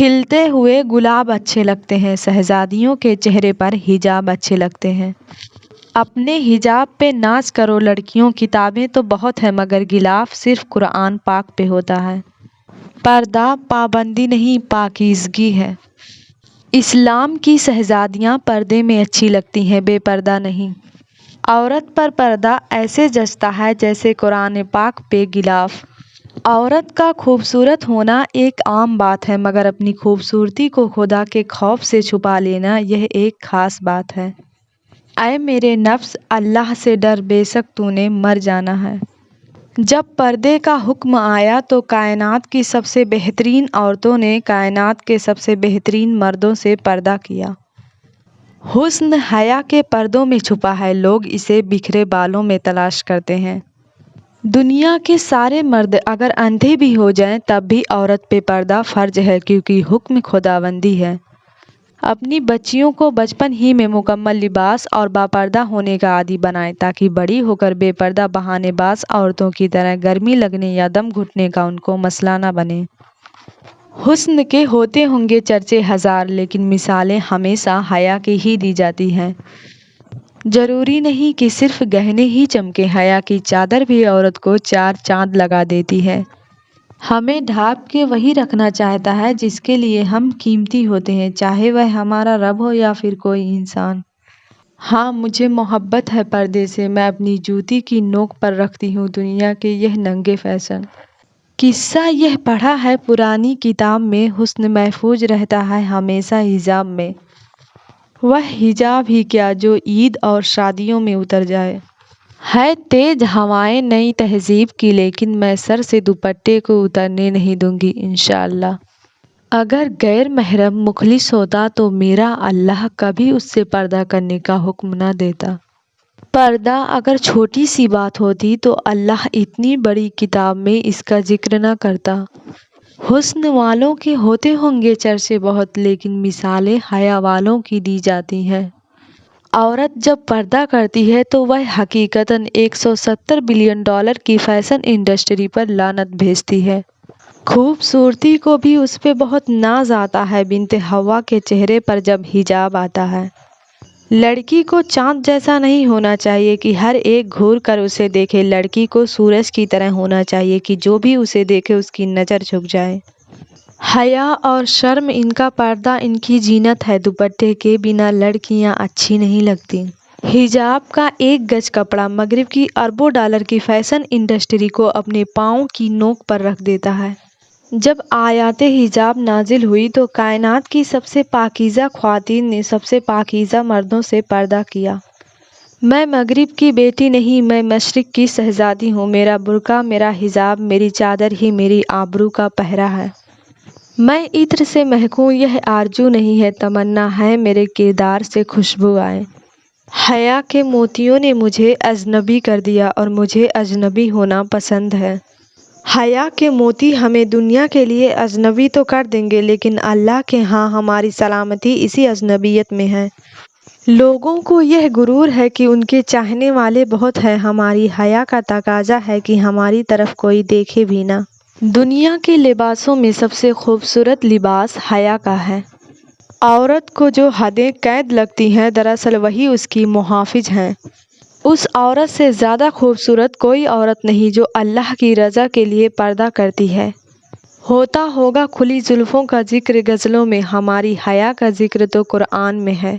کھلتے ہوئے گلاب اچھے لگتے ہیں، شہزادیوں کے چہرے پر حجاب اچھے لگتے ہیں۔ اپنے حجاب پہ ناز کرو لڑکیوں، کتابیں تو بہت ہیں مگر غلاف صرف قرآن پاک پہ ہوتا ہے۔ پردہ پابندی نہیں، پاکیزگی ہے۔ اسلام کی شہزادیاں پردے میں اچھی لگتی ہیں، بے پردہ نہیں۔ عورت پر پردہ ایسے جچتا ہے جیسے قرآن پاک پہ غلاف۔ عورت کا خوبصورت ہونا ایک عام بات ہے مگر اپنی خوبصورتی کو خدا کے خوف سے چھپا لینا یہ ایک خاص بات ہے۔ اے میرے نفس، اللہ سے ڈر، بے شک تو نے مر جانا ہے۔ جب پردے کا حکم آیا تو کائنات کی سب سے بہترین عورتوں نے کائنات کے سب سے بہترین مردوں سے پردہ کیا۔ حسن حیا کے پردوں میں چھپا ہے، لوگ اسے بکھرے بالوں میں تلاش کرتے ہیں۔ دنیا کے سارے مرد اگر اندھے بھی ہو جائیں تب بھی عورت پہ پردہ فرض ہے کیونکہ حکم خداوندی ہے۔ اپنی بچیوں کو بچپن ہی میں مکمل لباس اور باپردہ ہونے کا عادی بنائیں تاکہ بڑی ہو کر بے پردہ بہانے باز عورتوں کی طرح گرمی لگنے یا دم گھٹنے کا ان کو مسئلہ نہ بنے۔ حسن کے ہوتے ہوں گے چرچے ہزار لیکن مثالیں ہمیشہ حیا کی ہی دی جاتی ہیں۔ ضروری نہیں کہ صرف گہنے ہی چمکیں، حیا کی چادر بھی عورت کو چار چاند لگا دیتی ہے۔ ہمیں ڈھانپ کے وہی رکھنا چاہتا ہے جس کے لیے ہم قیمتی ہوتے ہیں، چاہے وہ ہمارا رب ہو یا پھر کوئی انسان۔ ہاں، مجھے محبت ہے پردے سے، میں اپنی جوتی کی نوک پر رکھتی ہوں دنیا کے یہ ننگے فیشن۔ قصہ یہ پڑھا ہے پرانی کتاب میں، حسن محفوظ رہتا ہے ہمیشہ حجاب میں۔ وہ حجاب ہی کیا جو عید اور شادیوں میں اتر جائے۔ ہے تیز ہوائیں نئی تہذیب کی لیکن میں سر سے دوپٹے کو اترنے نہیں دوں گی انشاءاللہ۔ اگر غیر محرم مخلص ہوتا تو میرا اللہ کبھی اس سے پردہ کرنے کا حکم نہ دیتا۔ پردہ اگر چھوٹی سی بات ہوتی تو اللہ اتنی بڑی کتاب میں اس کا ذکر نہ کرتا۔ حسن والوں کے ہوتے ہوں گے چرچے بہت لیکن مثالیں حیا والوں کی دی جاتی ہیں۔ عورت جب پردہ کرتی ہے تو وہ حقیقتاً $170 بلین کی فیشن انڈسٹری پر لعنت بھیجتی ہے۔ خوبصورتی کو بھی اس پہ بہت ناز آتا ہے، بنت حوا کے چہرے پر جب حجاب آتا ہے۔ لڑکی کو چاند جیسا نہیں ہونا چاہیے کہ ہر ایک گھور کر اسے دیکھے، لڑکی کو سورج کی طرح ہونا چاہیے کہ جو بھی اسے دیکھے اس کی نظر جھک جائے۔ حیا اور شرم ان کا پردہ، ان کی زینت ہے، دوپٹے کے بنا لڑکیاں اچھی نہیں لگتی۔ حجاب کا ایک گز کپڑا مغرب کی اربوں ڈالر کی فیشن انڈسٹری کو اپنے پاؤں کی نوک پر رکھ دیتا ہے۔ جب آیات حجاب نازل ہوئی تو کائنات کی سب سے پاکیزہ خواتین نے سب سے پاکیزہ مردوں سے پردہ کیا۔ میں مغرب کی بیٹی نہیں، میں مشرق کی شہزادی ہوں، میرا برقع، میرا حجاب، میری چادر ہی میری آبرو کا پہرہ ہے۔ میں عطر سے مہکوں یہ آرزو نہیں ہے، تمنا ہے میرے کردار سے خوشبو آئے۔ حیا کے موتیوں نے مجھے اجنبی کر دیا اور مجھے اجنبی ہونا پسند ہے۔ حیا کے موتی ہمیں دنیا کے لیے اجنبی تو کر دیں گے لیکن اللہ کے ہاں ہماری سلامتی اسی اجنبیت میں ہے۔ لوگوں کو یہ غرور ہے کہ ان کے چاہنے والے بہت ہیں، ہماری حیا کا تقاضا ہے کہ ہماری طرف کوئی دیکھے بھی نہ۔ دنیا کے لباسوں میں سب سے خوبصورت لباس حیا کا ہے۔ عورت کو جو حدیں قید لگتی ہیں دراصل وہی اس کی محافظ ہیں۔ اس عورت سے زیادہ خوبصورت کوئی عورت نہیں جو اللہ کی رضا کے لیے پردہ کرتی ہے۔ ہوتا ہوگا کھلی زلفوں کا ذکر غزلوں میں، ہماری حیا کا ذکر تو قرآن میں ہے۔